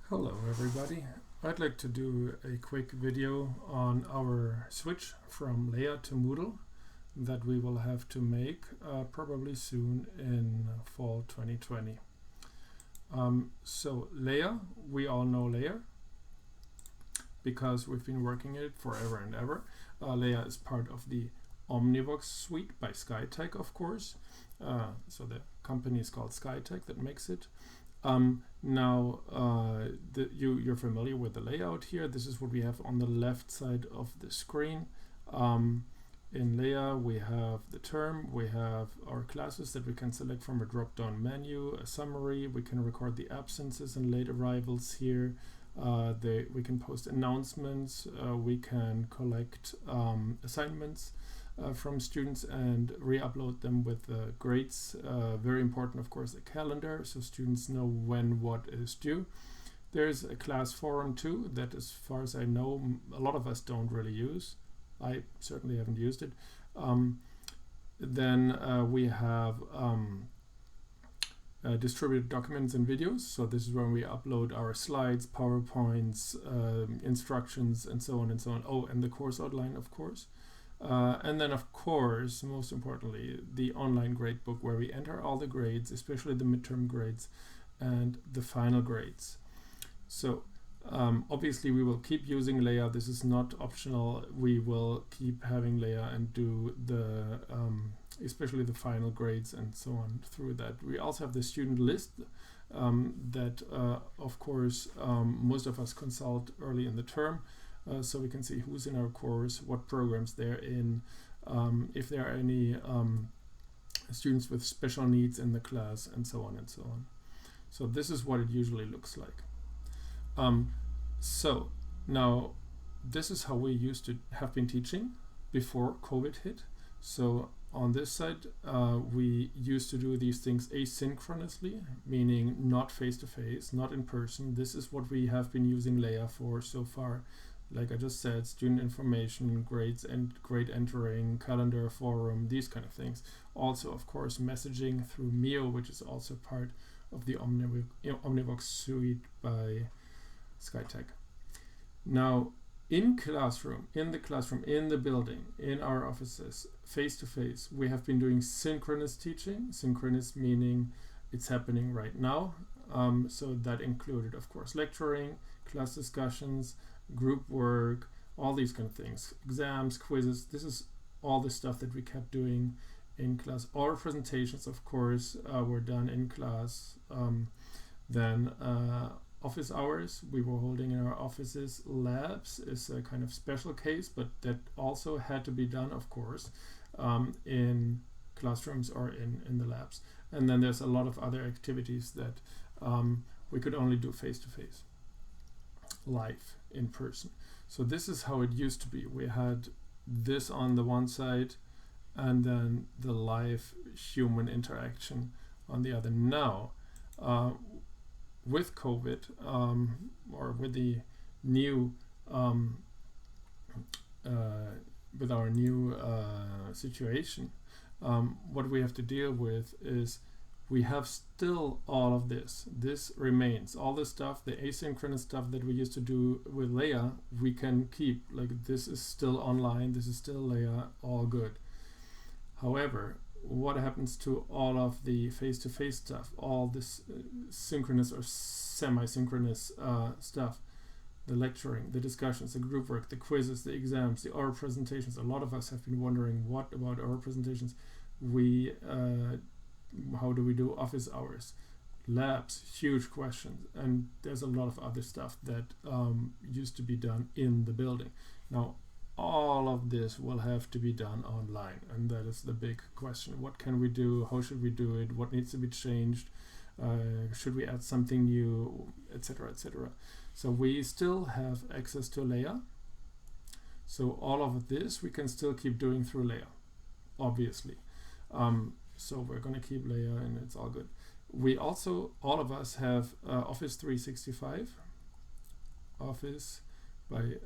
Hello everybody. I'd like to do a quick video on our switch from LEA to Moodle that we will have to make probably soon in fall 2020. So LEA, we all know LEA because we've been working it forever and ever. LEA is part of the Omnivox suite by Skytech, of course. So the company is called Skytech that makes it. You're familiar with the layout here. This is what we have on the left side of the screen. In LEA, we have the term, we have our classes that we can select from a drop-down menu, a summary, we can record the absences and late arrivals here. We can post announcements, we can collect assignments from students and re-upload them with grades. Very important, of course, a calendar, so students know when what is due. There's a class forum too, that as far as I know, a lot of us don't really use. I certainly haven't used it. Then we have distributed documents and videos. So this is where we upload our slides, PowerPoints, instructions, and so on and so on. Oh, and the course outline, of course. And then, of course, most importantly, the online gradebook where we enter all the grades, especially the midterm grades and the final grades. So obviously we will keep using LEA. This is not optional. We will keep having LEA and do the especially the final grades and so on through that. We also have the student list that of course most of us consult early in the term. So we can see who's in our course, what programs they're in, if there are any students with special needs in the class, and so on and so on. So this is what it usually looks like. So now this is how we used to have been teaching before COVID hit. So on this side, we used to do these things asynchronously, meaning not face-to-face, not in person. This is what we have been using LEA for so far. Like I just said, student information, grades and grade entering, calendar, forum, these kind of things. Also, of course, messaging through Mio, which is also part of the Omnivox suite by Skytech. Now, in the classroom, in the building, in our offices, face-to-face, we have been doing synchronous teaching. Synchronous meaning it's happening right now. So that included, of course, lecturing, class discussions, group work, all these kind of things, exams, quizzes. This is all the stuff that we kept doing in class. All our presentations, of course, were done in class. Then office hours we were holding in our offices. Labs is a kind of special case, but that also had to be done, of course, in classrooms or in the labs. And then there's a lot of other activities that we could only do face-to-face, live, in person. So this is how it used to be. We had this on the one side and then the live human interaction on the other. Now, with COVID, or with the new with our new situation, what we have to deal with is we have still all of this. This remains. All the stuff, the asynchronous stuff that we used to do with LEA, we can keep. Like, this is still online, this is still LEA, all good. However, what happens to all of the face-to-face stuff, all this synchronous or semi-synchronous stuff, the lecturing, the discussions, the group work, the quizzes, the exams, the oral presentations? A lot of us have been wondering, what about oral presentations? How do we do office hours? Labs, huge questions. And there's a lot of other stuff that used to be done in the building. Now, all of this will have to be done online, and that is the big question. What can we do? How should we do it? What needs to be changed? Should we add something new, etc., etc.? So we still have access to LEA. So all of this we can still keep doing through LEA, obviously. So we're going to keep LEA, and it's all good. We also, all of us, have Office 365, Office by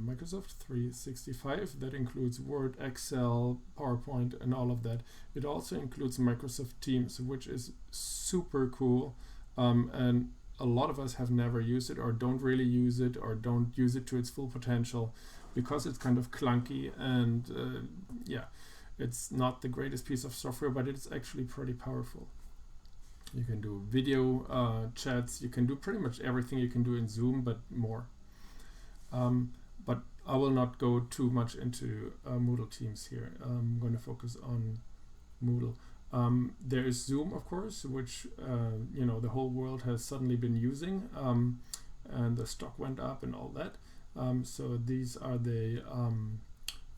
Microsoft 365. That includes Word, Excel, PowerPoint, and all of that. It also includes Microsoft Teams, which is super cool. And a lot of us have never used it, or don't really use it, or don't use it to its full potential, because it's kind of clunky and yeah, it's not the greatest piece of software, but it's actually pretty powerful. You can do video chats, you can do pretty much everything you can do in Zoom, but more. But I will not go too much into Moodle Teams here. I'm going to focus on Moodle. There is Zoom, of course, which you know, the whole world has suddenly been using, and the stock went up and all that. So these are the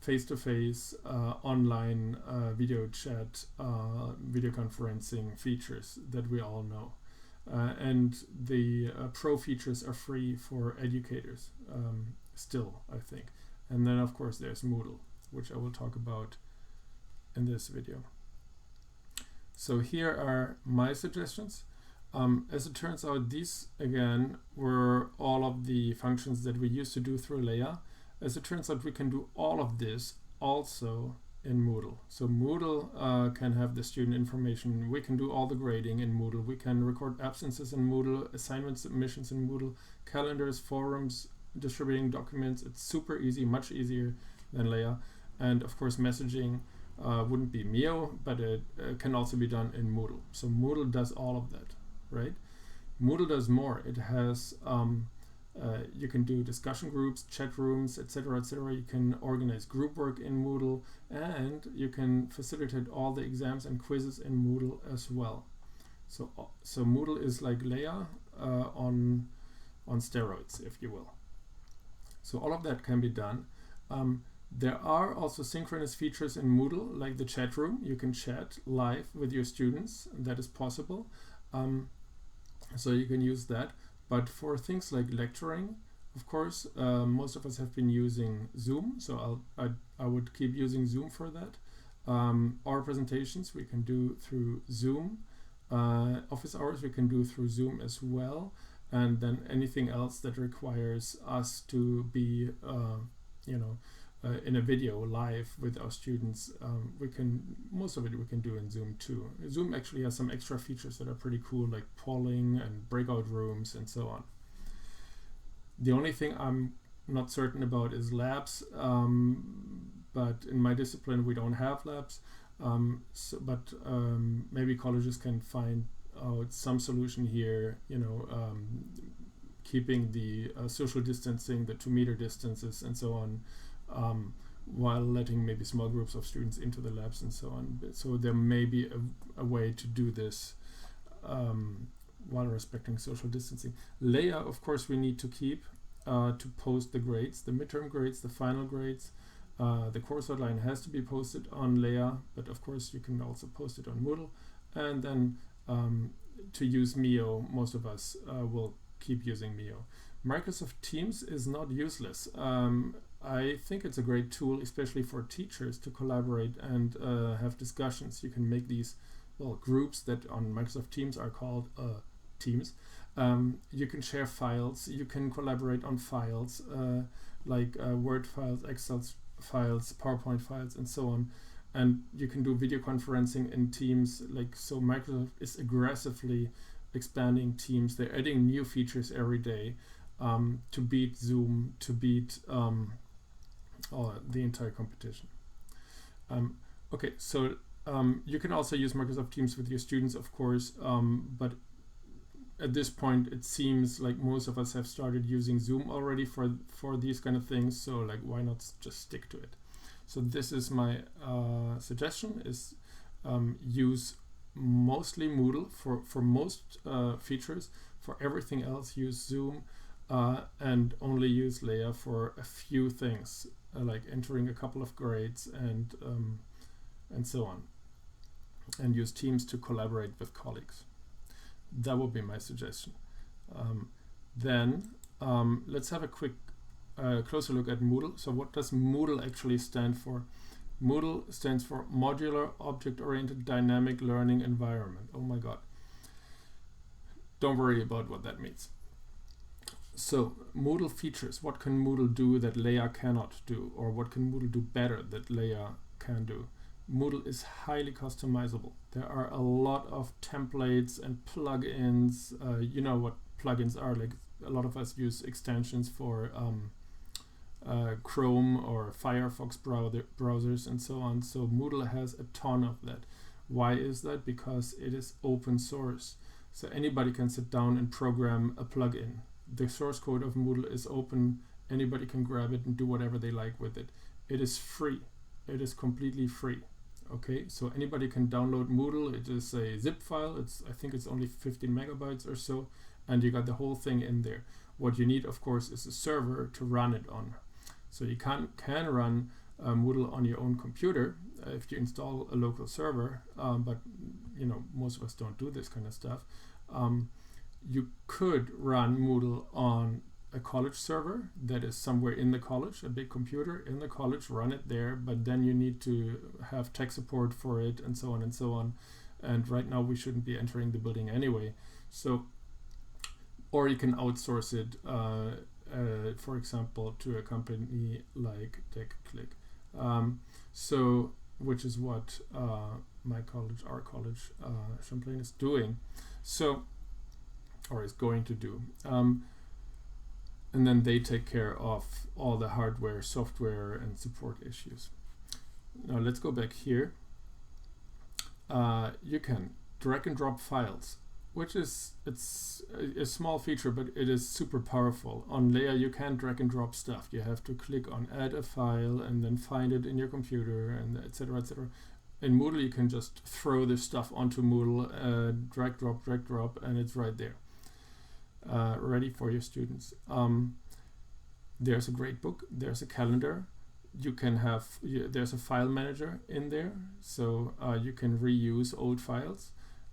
face-to-face online video chat, video conferencing features that we all know. And the pro features are free for educators, still, I think. And then, of course, there's Moodle, which I will talk about in this video. So here are my suggestions. As it turns out, these, again, were all of the functions that we used to do through LEA. As it turns out, we can do all of this also in Moodle. So Moodle can have the student information. We can do all the grading in Moodle. We can record absences in Moodle, assignment submissions in Moodle, calendars, forums, distributing documents. It's super easy, much easier than LEA. And of course, messaging wouldn't be Mio, but it can also be done in Moodle. So Moodle does all of that, right? Moodle does more. It has you can do discussion groups, chat rooms, etc., etc. You can organize group work in Moodle, and you can facilitate all the exams and quizzes in Moodle as well. So Moodle is like LEA on steroids, if you will. So all of that can be done. There are also synchronous features in Moodle, like the chat room. You can chat live with your students. That is possible. So you can use that. But for things like lecturing, of course, most of us have been using Zoom. So I would keep using Zoom for that. Our presentations we can do through Zoom. Office hours we can do through Zoom as well. And then anything else that requires us to be, you know, in a video live with our students, most of it we can do in Zoom too. Zoom actually has some extra features that are pretty cool, like polling and breakout rooms and so on. The only thing I'm not certain about is labs, but in my discipline we don't have labs, but maybe colleges can find out some solution here, you know, keeping the social distancing, the 2-meter distances and so on, while letting maybe small groups of students into the labs and so on. So there may be a way to do this while respecting social distancing. LEA, of course, we need to keep to post the grades, the midterm grades, the final grades. The course outline has to be posted on LEA, but of course you can also post it on Moodle. And then to use Mio, most of us will keep using Mio. Microsoft Teams is not useless. I think it's a great tool, especially for teachers, to collaborate and have discussions. You can make these groups that on Microsoft Teams are called teams. You can share files. You can collaborate on files like Word files, Excel files, PowerPoint files, and so on. And you can do video conferencing in Teams. So Microsoft is aggressively expanding Teams. They're adding new features every day to beat Zoom, to beat the entire competition. Okay, so you can also use Microsoft Teams with your students, of course, but at this point it seems like most of us have started using Zoom already for these kind of things, so why not just stick to it? So this is my suggestion, is use mostly Moodle for most features. For everything else, use Zoom, and only use LEA for a few things, like entering a couple of grades and so on. And use Teams to collaborate with colleagues. That would be my suggestion. Then let's have a quick closer look at Moodle. So what does Moodle actually stand for? Moodle stands for Modular Object-Oriented Dynamic Learning Environment. Oh my god. Don't worry about what that means. So Moodle features. What can Moodle do that LEA cannot do? Or what can Moodle do better that LEA can do? Moodle is highly customizable. There are a lot of templates and plugins. You know what plugins are. Like a lot of us use extensions for Chrome or Firefox browsers and so on. So Moodle has a ton of that. Why is that? Because it is open source. So anybody can sit down and program a plugin. The source code of Moodle is open. Anybody can grab it and do whatever they like with it. It is free. It is completely free. Okay, so anybody can download Moodle. It is a zip file. I think it's only 15 megabytes or so, and you got the whole thing in there. What you need, of course, is a server to run it on. So you can run Moodle on your own computer if you install a local server, but you know, most of us don't do this kind of stuff. You could run Moodle on a college server that is somewhere in the college, a big computer in the college, run it there, but then you need to have tech support for it and so on and so on. And right now we shouldn't be entering the building anyway. So, or you can outsource it, for example, to a company like TechClick. So, which is what my college, our college, Champlain, is doing. So, or is going to do. And then they take care of all the hardware, software, and support issues. Now let's go back here. You can drag and drop files, which is, it's a small feature, but it is super powerful. On LEA, you can't drag and drop stuff. You have to click on add a file and then find it in your computer, and etc., etc. In Moodle, you can just throw this stuff onto Moodle, drag, drop, and it's right there. Ready for your students. There's a grade book, there's a calendar, you can have, there's a file manager in there, so you can reuse old files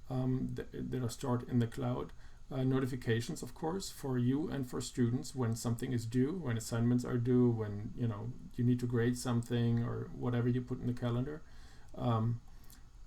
that are stored in the cloud. Notifications, of course, for you and for students when something is due, when assignments are due, when you know you need to grade something or whatever you put in the calendar.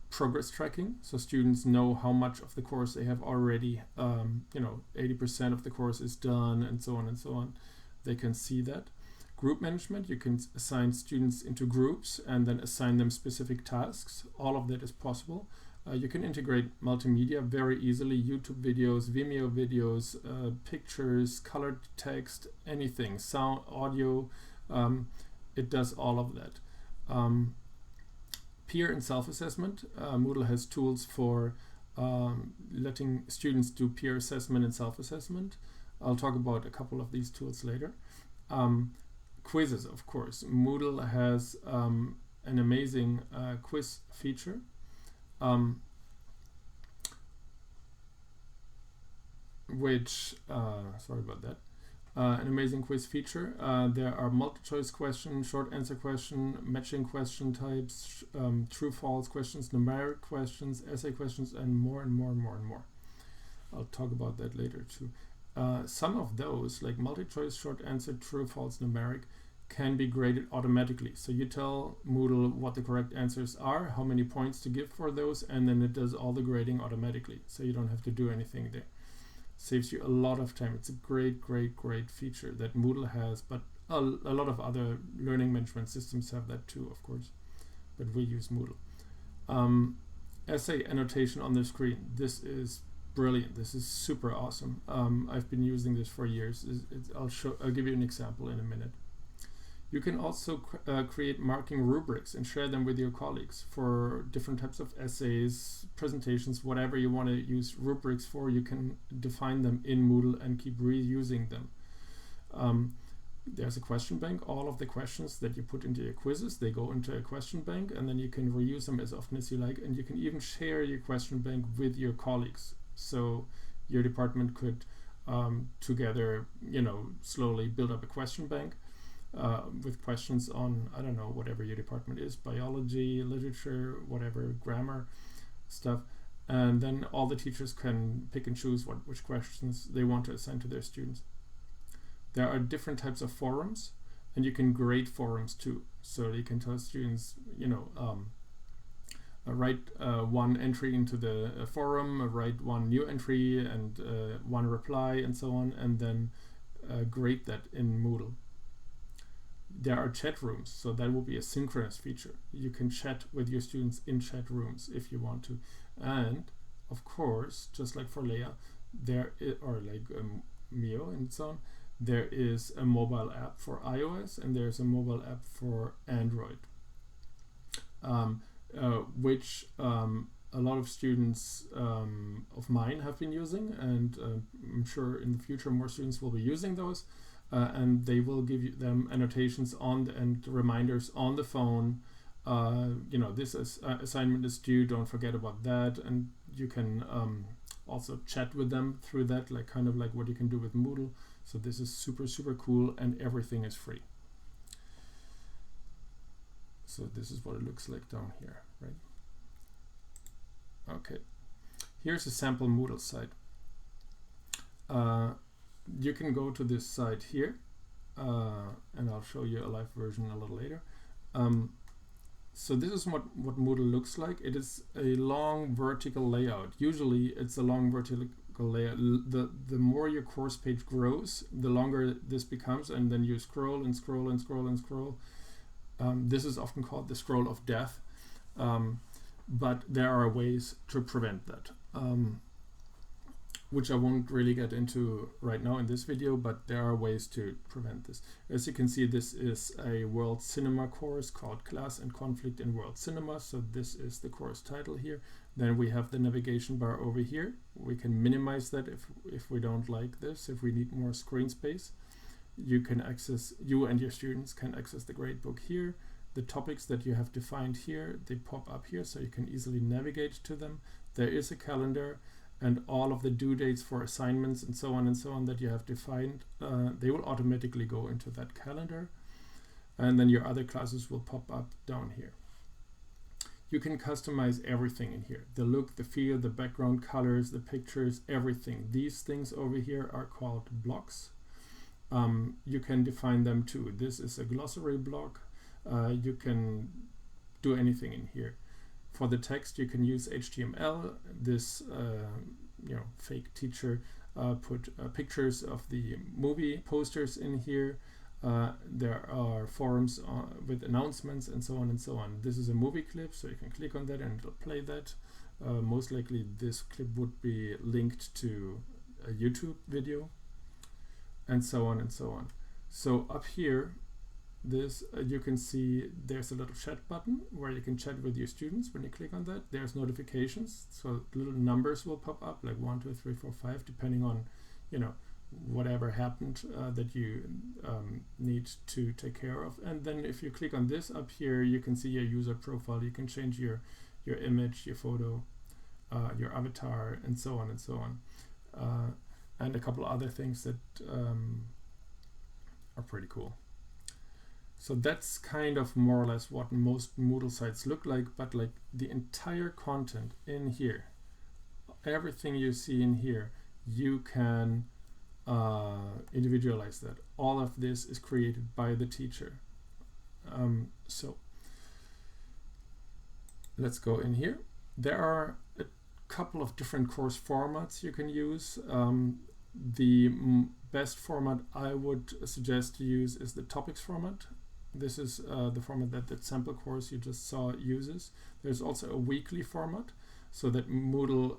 Progress tracking, so students know how much of the course they have already, 80% of the course is done, and so on and so on. They can see that. Group management, you can assign students into groups and then assign them specific tasks. All of that is possible. You can integrate multimedia very easily, YouTube videos, Vimeo videos, pictures, colored text, anything, sound, audio. It does all of that. Peer and self-assessment. Moodle has tools for letting students do peer assessment and self-assessment. I'll talk about a couple of these tools later. Quizzes, of course. Moodle has an amazing quiz feature. Sorry about that. An amazing quiz feature. There are multi-choice questions, short answer question, matching question types, true-false questions, numeric questions, essay questions, and more and more and more and more. I'll talk about that later too. Some of those, like multi-choice, short answer, true-false, numeric, can be graded automatically. So you tell Moodle what the correct answers are, how many points to give for those, and then it does all the grading automatically. So you don't have to do anything there. Saves you a lot of time. It's a great feature that Moodle has, but a lot of other learning management systems have that too, of course, but we use Moodle. Essay annotation on the screen. This is brilliant. This is super awesome. I've been using this for years. I'll give you an example in a minute. You can also create marking rubrics and share them with your colleagues for different types of essays, presentations, whatever you want to use rubrics for. You can define them in Moodle and keep reusing them. There's a question bank. All of the questions that you put into your quizzes, they go into a question bank, and then you can reuse them as often as you like, and you can even share your question bank with your colleagues. So your department could together, slowly build up a question bank with questions on, I don't know, whatever your department is, biology, literature, whatever, grammar stuff. And then all the teachers can pick and choose which questions they want to assign to their students. There are different types of forums, and you can grade forums too. So you can tell students, write one entry into the forum, write one new entry and one reply, and so on, and then grade that in Moodle. There are chat rooms, so that will be a synchronous feature. You can chat with your students in chat rooms if you want to. And of course, just like for LEA, or like Mio and so on. There is a mobile app for iOS and there's a mobile app for Android, which a lot of students of mine have been using, and I'm sure in the future more students will be using those, and they will give them annotations on and reminders on the phone. This assignment is due, don't forget about that, and you can also chat with them through that, like kind of like what you can do with Moodle. So this is super, super cool, and everything is free. So this is what it looks like down here, right? Okay, here's a sample Moodle site. You can go to this site here, and I'll show you a live version a little later. So this is what Moodle looks like. It is a long vertical layout. Usually it's a long vertical layout. The more your course page grows, the longer this becomes, and then you scroll and scroll and scroll and scroll. This is often called the scroll of death, but there are ways to prevent that, which I won't really get into right now in this video, but there are ways to prevent this. As you can see, this is a world cinema course called Class and Conflict in World Cinema. So this is the course title here. Then we have the navigation bar over here. We can minimize that if we don't like this, if we need more screen space. You and your students can access the gradebook here. The topics that you have defined here, they pop up here so you can easily navigate to them. There is a calendar, and all of the due dates for assignments and so on that you have defined, they will automatically go into that calendar, and then your other classes will pop up down here. You can customize everything in here: the look, the feel, the background colors, the pictures, everything. These things over here are called blocks. You can define them too. This is a glossary block. You can do anything in here. For the text, you can use HTML. This fake teacher put pictures of the movie posters in here. There are forums with announcements and so on and so on. This is a movie clip, so you can click on that and it'll play that. Most likely this clip would be linked to a YouTube video, and so on and so on. So up here, this you can see there's a little chat button where you can chat with your students. When you click on that, there's notifications, so little numbers will pop up, like 1 2 3 4 5, depending on whatever happened that you need to take care of. And then if you click on this up here, you can see your user profile. You can change your image, your photo, your avatar, and so on and so on, and a couple other things that are pretty cool. So that's kind of more or less what most Moodle sites look like, but like the entire content in here, everything you see in here, you can individualize that. All of this is created by the teacher. So let's go in here. There are a couple of different course formats you can use. The best format I would suggest to use is the topics format. This is the format that the sample course you just saw uses. There's also a weekly format, so that Moodle,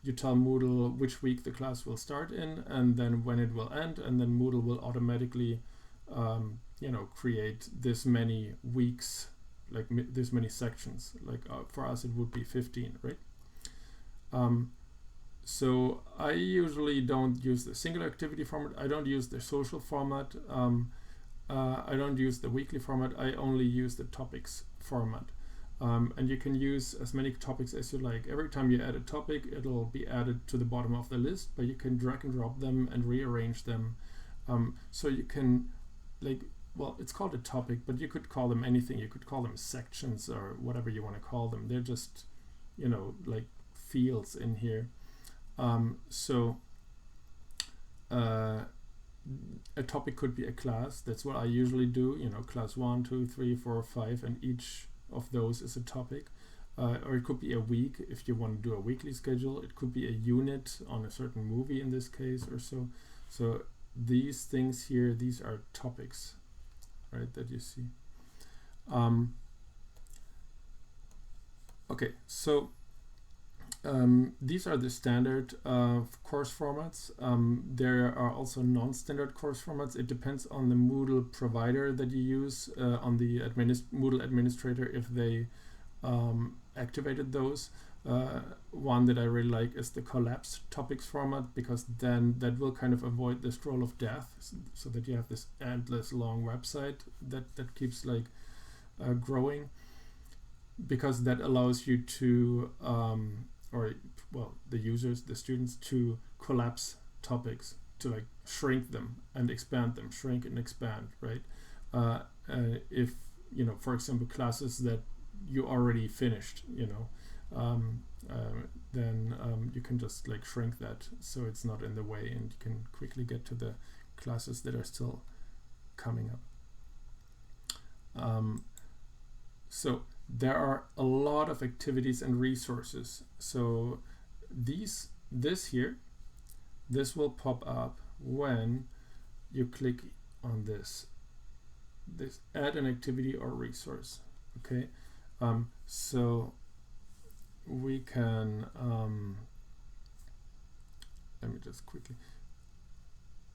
you tell Moodle which week the class will start in, and then when it will end, and then Moodle will automatically, create this many weeks, like this many sections. Like for us, it would be 15, right? So I usually don't use the single activity format. I don't use the social format. I don't use the weekly format. I only use the topics format. And you can use as many topics as you like. Every time you add a topic, it'll be added to the bottom of the list, but you can drag and drop them and rearrange them. So you can, it's called a topic, but you could call them anything. You could call them sections or whatever you want to call them. They're just, like fields in here. A topic could be a class. That's what I usually do. Class 1, 2, 3, 4, 5, and each of those is a topic. Or it could be a week if you want to do a weekly schedule. It could be a unit on a certain movie in this case or so. So these things here, these are topics, right, that you see. Okay, so These are the standard course formats. There are also non-standard course formats. It depends on the Moodle provider that you use, on the Moodle administrator, if they activated those. One that I really like is the collapsed topics format, because then that will kind of avoid the scroll of death, so that you have this endless long website that keeps like growing, because that allows you to the users, the students, to collapse topics, to like shrink them and expand them, shrink and expand, right? If for example, classes that you already finished, then you can just like shrink that so it's not in the way, and you can quickly get to the classes that are still coming up. So there are a lot of activities and resources. So this will pop up when you click on this add an activity or resource. Okay, so we can let me just quickly.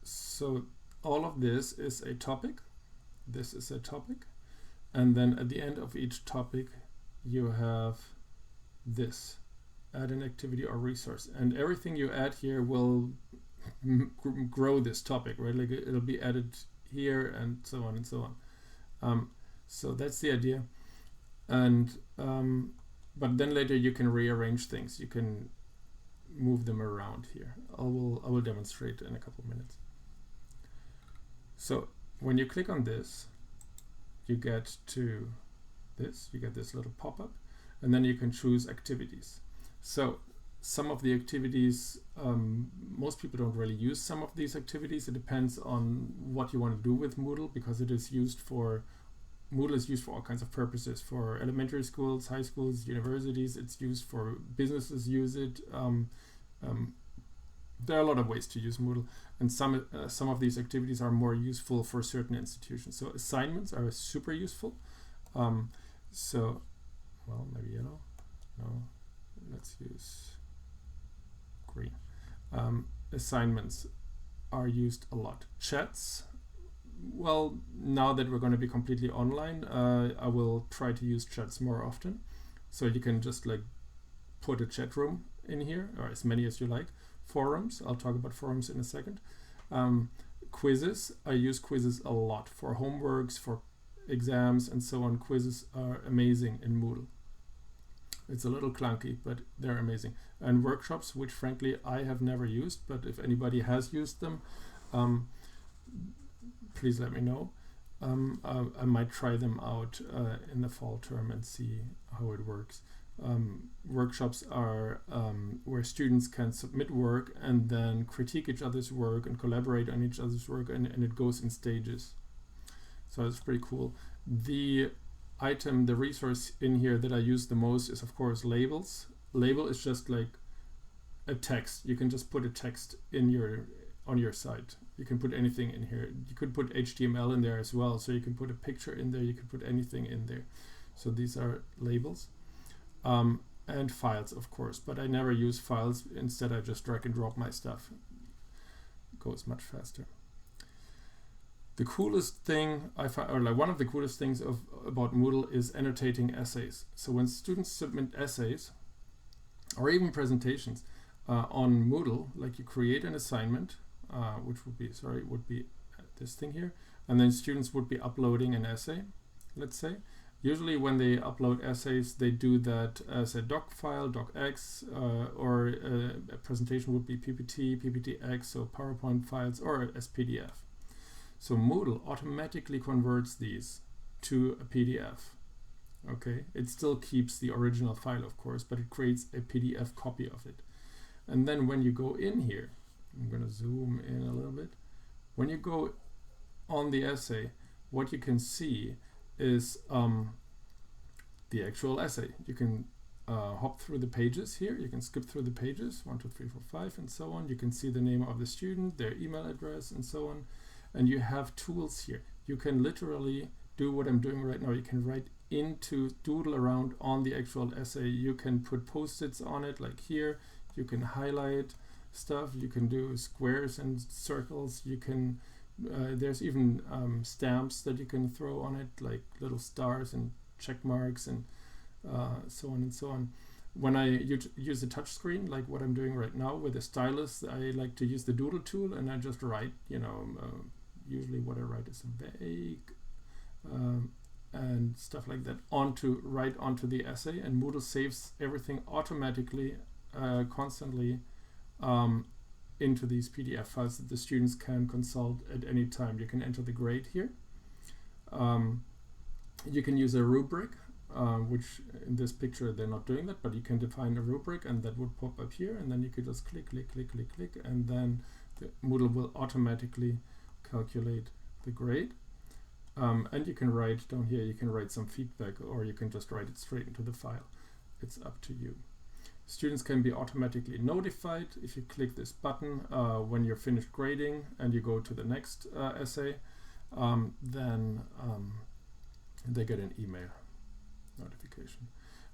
So all of this is a topic. This is a topic. And then at the end of each topic, you have this, add an activity or resource. And everything you add here will grow this topic, right? Like it'll be added here and so on and so on. So that's the idea. And but then later you can rearrange things. You can move them around here. I will demonstrate in a couple of minutes. So when you click on this, you get to this, you get this little pop-up, and then you can choose activities. So some of the activities, most people don't really use some of these activities. It depends on what you want to do with Moodle, because Moodle is used for all kinds of purposes, for elementary schools, high schools, universities. It's used for businesses use it. There are a lot of ways to use Moodle, and some of these activities are more useful for certain institutions. So assignments are super useful. So, well, maybe yellow. No, let's use green. Assignments are used a lot. Chats. Well, now that we're going to be completely online, I will try to use chats more often. So you can just like put a chat room in here, or as many as you like. Forums, I'll talk about forums in a second. Quizzes, I use quizzes a lot for homeworks, for exams, and so on. Quizzes are amazing in Moodle. It's a little clunky, but they're amazing. And workshops, which frankly I have never used, but if anybody has used them, please let me know. I might try them out in the fall term and see how it works. Workshops are where students can submit work and then critique each other's work and collaborate on each other's work, and it goes in stages. So it's pretty cool. The resource in here that I use the most is of course labels. Label is just like a text. You can just put a text on your site. You can put anything in here. You could put HTML in there as well. So you can put a picture in there. You could put anything in there. So these are labels. And files, of course, but I never use files. Instead, I just drag and drop my stuff. It goes much faster. The coolest thing I find, or like one of the coolest things about Moodle, is annotating essays. So when students submit essays or even presentations on Moodle, like you create an assignment, which would be this thing here, and then students would be uploading an essay, let's say. Usually when they upload essays, they do that as a doc file, docx, or a presentation would be PPT, PPTX, so PowerPoint files, or as PDF. So Moodle automatically converts these to a PDF. Okay, it still keeps the original file, of course, but it creates a PDF copy of it. And then when you go in here, I'm going to zoom in a little bit. When you go on the essay, what you can see is the actual essay. You can hop through the pages here. You can skip through the pages, 1, 2, 3, 4, 5, and so on. You can see the name of the student, their email address, and so on. And you have tools here. You can literally do what I'm doing right now. You can write into doodle around on the actual essay. You can put post-its on it, like here. You can highlight stuff. You can do squares and circles. You can there's even stamps that you can throw on it, like little stars and check marks and so on and so on. When I use a touch screen, like what I'm doing right now with a stylus, I like to use the doodle tool, and I just write, usually what I write is vague and stuff like that right onto the essay, and Moodle saves everything automatically, constantly into these PDF files that the students can consult at any time. You can enter the grade here. You can use a rubric, which in this picture they're not doing that, but you can define a rubric and that would pop up here, and then you could just click, and then the Moodle will automatically calculate the grade. And you can write down here, you can write some feedback, or you can just write it straight into the file. It's up to you. Students can be automatically notified if you click this button when you're finished grading and you go to the next essay. Then they get an email notification.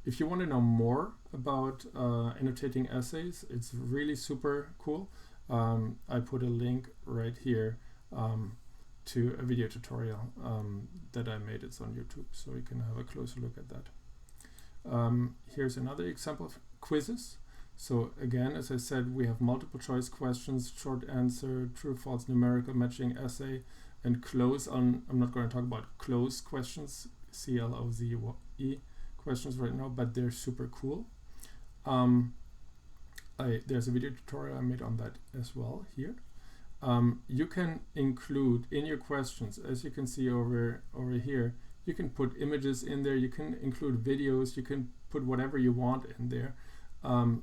If you want to know more about annotating essays, it's really super cool. I put a link right here to a video tutorial that I made. It's on YouTube, so you can have a closer look at that. Here's another example of quizzes. So again, as I said, we have multiple choice questions, short answer, true, false, numerical matching essay, and close. I'm not going to talk about close questions, CLOZE questions right now, but they're super cool. There's a video tutorial I made on that as well here. You can include in your questions, as you can see over here, you can put images in there, you can include videos, you can put whatever you want in there.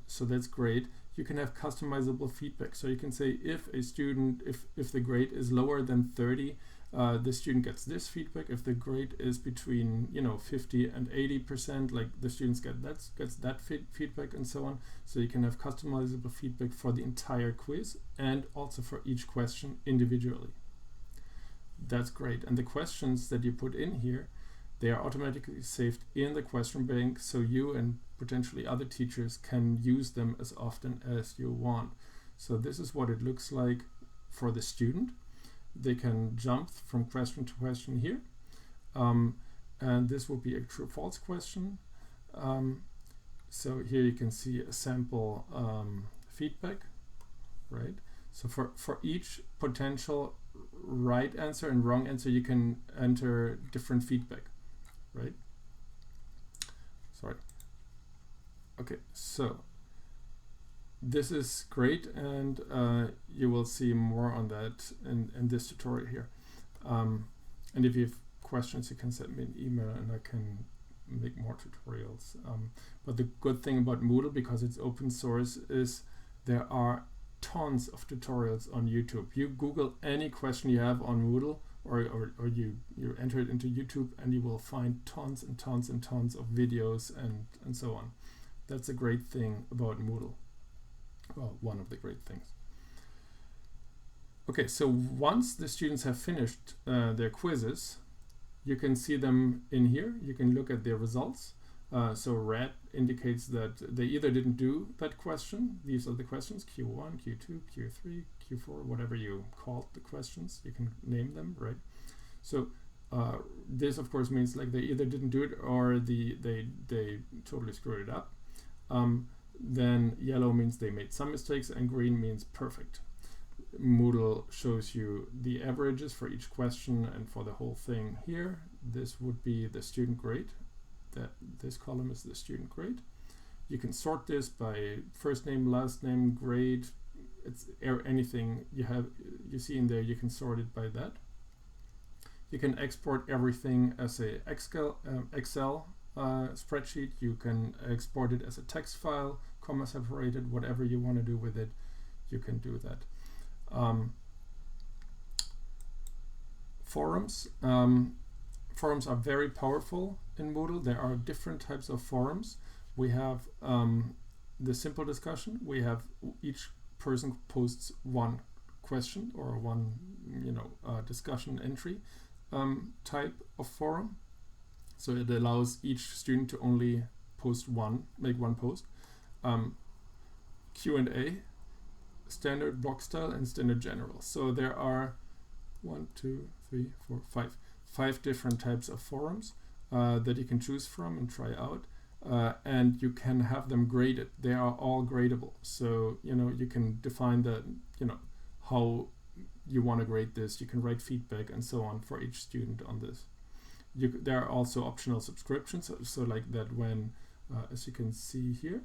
So that's great. You can have customizable feedback. So you can say if a student, if the grade is lower than 30, the student gets this feedback. If the grade is between 50 and 80%, like the students gets that feedback, and so on. So you can have customizable feedback for the entire quiz and also for each question individually. That's great. And the questions that you put in here, they are automatically saved in the question bank, so you and potentially other teachers can use them as often as you want. So this is what it looks like for the student. They can jump from question to question here, and this will be a true false question. So here you can see a sample feedback, right? So for each potential right answer and wrong answer, you can enter different feedback, right? Sorry. Okay, so this is great, and you will see more on that in this tutorial here. And if you have questions, you can send me an email and I can make more tutorials. But the good thing about Moodle, because it's open source, is there are tons of tutorials on YouTube. You Google any question you have on Moodle, or you enter it into YouTube, and you will find tons and tons and tons of videos and so on. That's a great thing about Moodle. Well, one of the great things. Okay, so once the students have finished their quizzes, you can see them in here. You can look at their results. So red indicates that they either didn't do that question. These are the questions, Q1, Q2, Q3, Q4, whatever you called the questions. You can name them, right? So this, of course, means like they either didn't do it or they totally screwed it up. Then yellow means they made some mistakes, and green means perfect. Moodle shows you the averages for each question and for the whole thing here. This would be the student grade. This column is the student grade. You can sort this by first name, last name, grade. It's anything you see in there, you can sort it by that. You can export everything as a Excel spreadsheet. You can export it as a text file, comma separated, whatever you want to do with it, you can do that. Forums. Forums are very powerful in Moodle. There are different types of forums. We have the simple discussion. We have each person posts one question or one discussion entry type of forum. So it allows each student to only make one post. Q&A, standard block style, and standard general. So there are 5 different types of forums that you can choose from and try out. And you can have them graded. They are all gradable. So, you can define how you want to grade this. You can write feedback and so on for each student on this. There are also optional subscriptions. So like that when, as you can see here,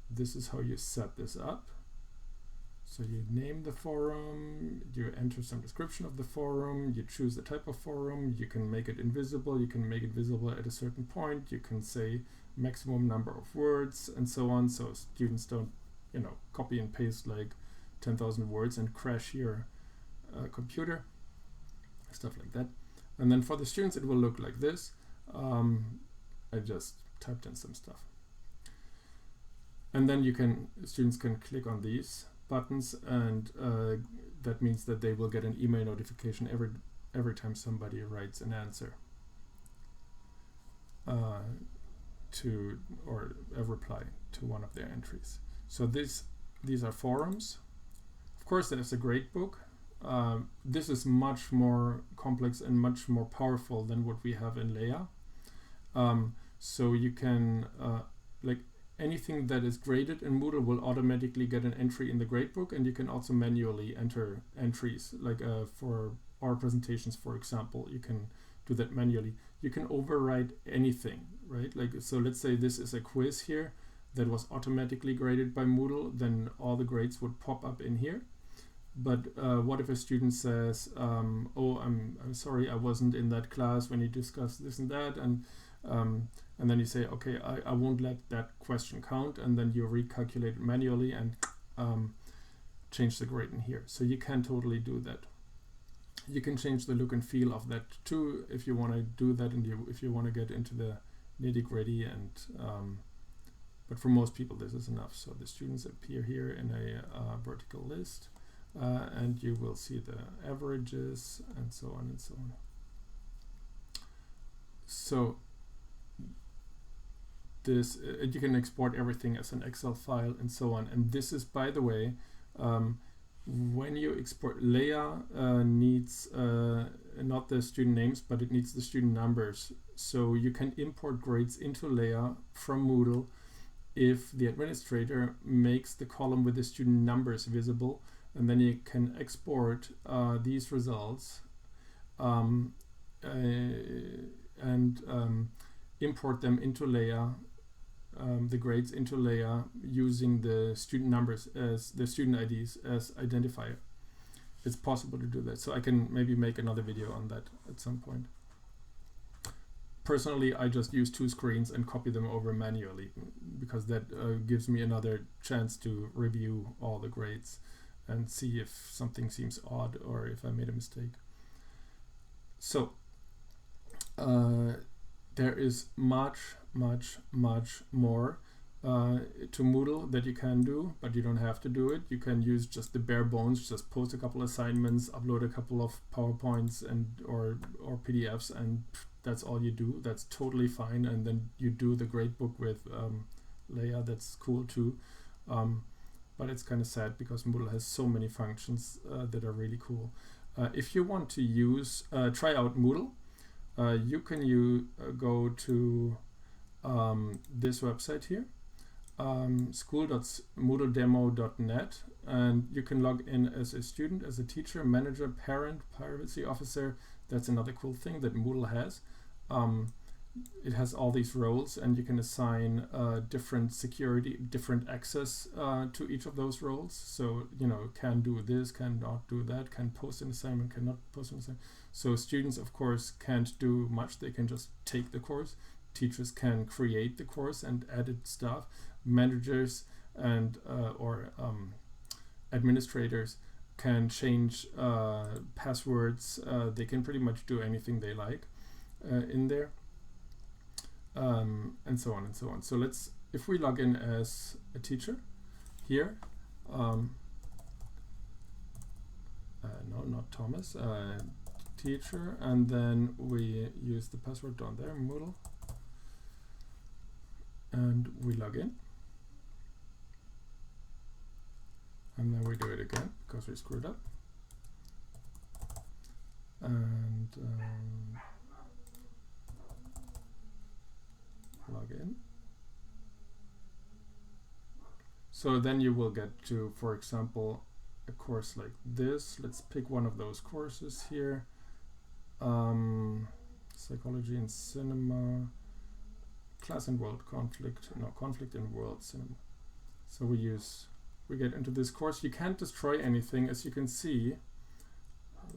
this is how you set this up. So you name the forum, you enter some description of the forum, you choose the type of forum, you can make it invisible, you can make it visible at a certain point, you can say maximum number of words and so on, so students don't, copy and paste like 10,000 words and crash your computer, stuff like that. And then for the students it will look like this. I just typed in some stuff. And then students can click on these buttons, and that means that they will get an email notification every time somebody writes an answer or a reply to one of their entries. So these are forums. Of course, there's a gradebook. This is much more complex and much more powerful than what we have in LEA. So you can anything that is graded in Moodle will automatically get an entry in the gradebook, and you can also manually enter entries, like for our presentations, for example. You can do that manually. You can override anything, right? So let's say this is a quiz here that was automatically graded by Moodle, then all the grades would pop up in here. But what if a student says, oh, I'm sorry, I wasn't in that class when you discussed this and that, and then you say, okay, I won't let that question count, and then you recalculate it manually and change the grade in here. So you can totally do that. You can change the look and feel of that too if you want to do that, and if you want to get into the nitty-gritty. And but for most people this is enough. So the students appear here in a vertical list, and you will see the averages and so on and so on. So this you can export everything as an Excel file and so on. And this is, by the way, when you export, LEA needs not the student names, but it needs the student numbers. So you can import grades into LEA from Moodle if the administrator makes the column with the student numbers visible, and then you can export these results and import them into LEA, the grades into LEA, using the student numbers as the student IDs as identifier. It's possible to do that. So I can maybe make another video on that at some point. Personally, I just use 2 screens and copy them over manually, because that gives me another chance to review all the grades and see if something seems odd or if I made a mistake. So there is much more to Moodle that you can do, but you don't have to do it. You can use just the bare bones, just post a couple assignments, upload a couple of PowerPoints and or PDFs, and that's all you do. That's totally fine. And then you do the gradebook with LEA. That's cool too. But it's kind of sad because Moodle has so many functions that are really cool. If you want to use try out Moodle, you can go to this website here, school.moodledemo.net, and you can log in as a student, as a teacher, manager, parent, privacy officer. That's another cool thing that Moodle has. It has all these roles, and you can assign different security, different access to each of those roles. So, can do this, cannot do that, can post an assignment, cannot post an assignment. So students, of course, can't do much. They can just take the course. Teachers can create the course and edit stuff. Managers and or administrators can change passwords. They can pretty much do anything they like in there. And so on and so on. So if we log in as a teacher here, no, not Thomas, teacher, and then we use the password down there, Moodle, and we log in, and then we do it again because we screwed up, and log in. So then you will get to, for example, a course like this. Let's pick one of those courses here. Psychology in Cinema, Class and World Conflict, no, Conflict in World Cinema. So we get into this course. You can't destroy anything, as you can see.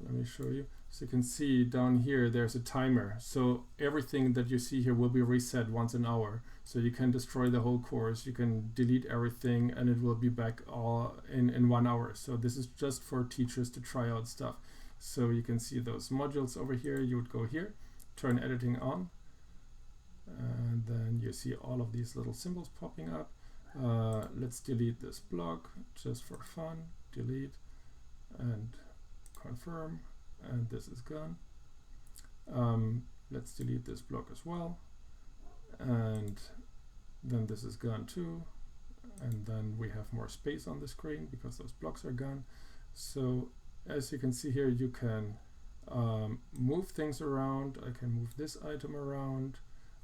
Let me show you. So you can see down here there's a timer. So everything that you see here will be reset once an hour. So you can destroy the whole course, you can delete everything, and it will be back all in 1 hour. So this is just for teachers to try out stuff. So you can see those modules over here. You would go here, turn editing on, and then you see all of these little symbols popping up. Let's delete this block just for fun. Delete and confirm, and this is gone. Let's delete this block as well, and then this is gone too, and then we have more space on the screen because those blocks are gone. So as you can see here, you can move things around. I can move this item around.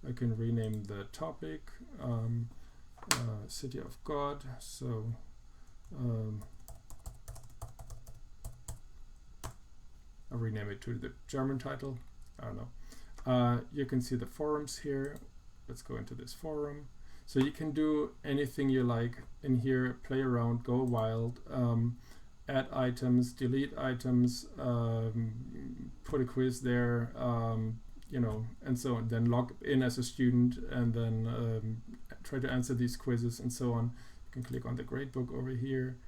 I can rename the topic City of God. So I'll rename it to the German title. I don't know. You can see the forums here. Let's go into this forum. So you can do anything you like in here, play around, go wild, add items, delete items, put a quiz there, you know, and so on. Then log in as a student and then try to answer these quizzes and so on. You can click on the gradebook over here.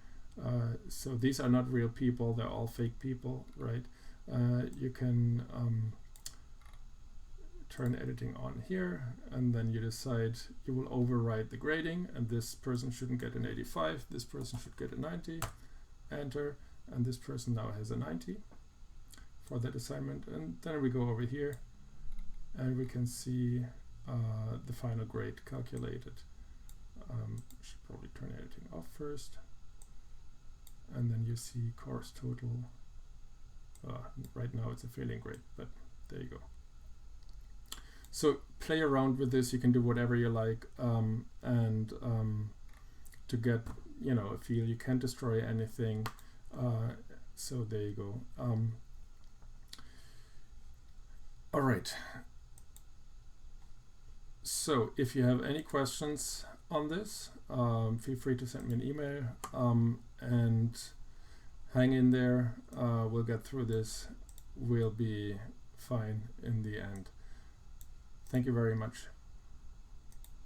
So these are not real people, they're all fake people, right? You can turn editing on here, and then you decide you will override the grading, and this person shouldn't get an 85, this person should get a 90, enter, and this person now has a 90 for that assignment. And then we go over here and we can see the final grade calculated. Should probably turn editing off first, and then you see course total. Right now it's a failing grade, but there you go. So play around with this. You can do whatever you like, and to get, you know, a feel. You can't destroy anything. So there you go. All right. So if you have any questions on this, feel free to send me an email, and hang in there. We'll get through this. We'll be fine in the end. Thank you very much.